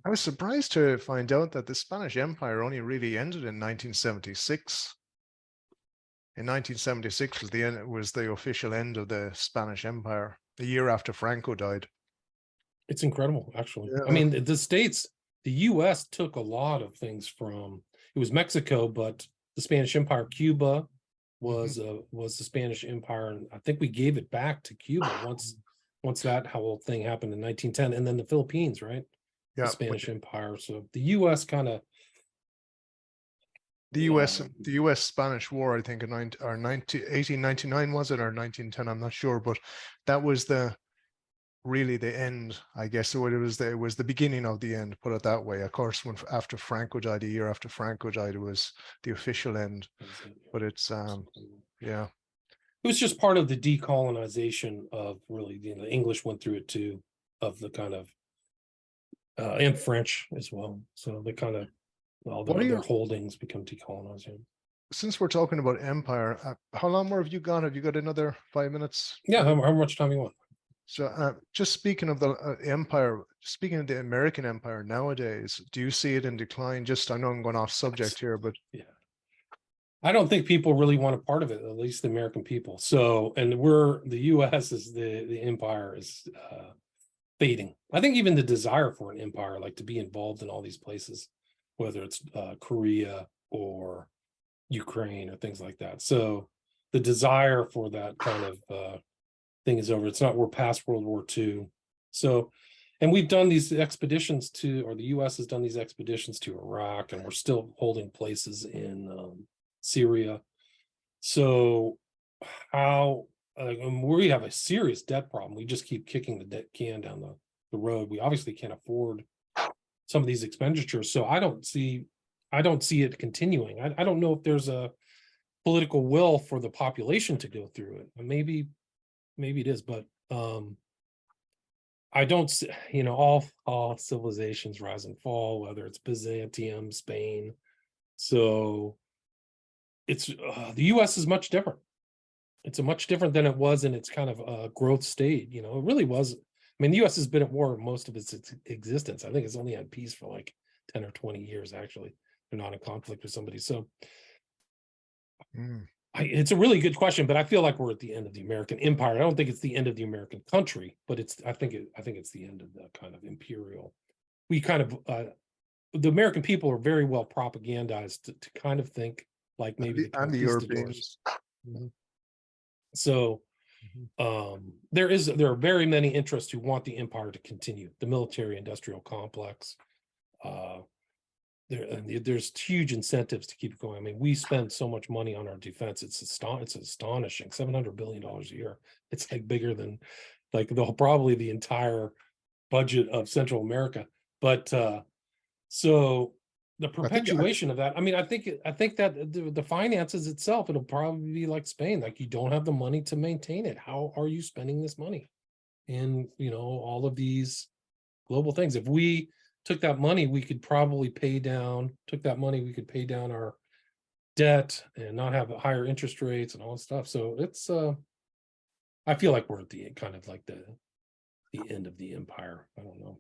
I was surprised to find out that the Spanish Empire only really ended in 1976. In 1976 was the end, was the official end of the Spanish Empire, a year after Franco died. It's incredible, actually. I Yeah. mean, the US took a lot of things from, it was Mexico, but the Spanish Empire, Cuba was the Spanish Empire, and I think we gave it back to Cuba once that whole thing happened in 1910, and then the Philippines, right? The Yeah, Spanish Empire. So the US kind of the US Spanish War, I think in 1899 was it, or 1910, I'm not sure, but that was really the end, I guess. So it was the beginning of the end, put it that way. Of course, when after Franco died, a year after Franco died, it was the official end. But it's yeah. It was just part of the decolonization of, really, the English went through it too, of the kind of and French as well. So they kind of, all their holdings become decolonized. Since we're talking about empire, how long more have you got? Have you got another 5 minutes? Yeah, how much time you want? So just speaking of the empire, speaking of the American empire nowadays, do you see it in decline? Just, I know I'm going off subject here, but yeah, I don't think people really want a part of it, at least the American people. So, and the US is the empire is fading. I think even the desire for an empire, like to be involved in all these places, whether it's Korea or Ukraine or things like that. So the desire for that kind of thing is over. It's not, we're past World War II. So, and we've done these expeditions or the US has done these expeditions to Iraq, and we're still holding places in Syria. So we have a serious debt problem. We just keep kicking the debt can down the road. We obviously can't afford some of these expenditures. So I don't see it continuing. I don't know if there's a political will for the population to go through it. Maybe it is, but I don't see, all civilizations rise and fall, whether it's Byzantium, Spain. So it's the US is much different. It's a much different than it was in its kind of growth state. It really was. I mean, the US has been at war most of its existence. I think it's only had peace for like 10 or 20 years, actually. They're not in conflict with somebody. So it's a really good question, but I feel like we're at the end of the American empire. I don't think it's the end of the American country, but I think it's the end of the kind of imperial. We kind of the American people are very well propagandized to kind of think like maybe the Europeans. So there are very many interests who want the empire to continue, the military industrial complex. There's huge incentives to keep it going. I mean, we spend so much money on our defense. It's astonishing. $700 billion a year. It's like bigger than like probably the entire budget of Central America. But so the perpetuation of that, I mean, I think that the finances itself, it'll probably be like Spain. Like, you don't have the money to maintain it. How are you spending this money? And all of these global things. If we took that money, we could probably pay down our debt and not have higher interest rates and all that stuff. So it's I feel like we're at the kind of like the end of the empire. I don't know.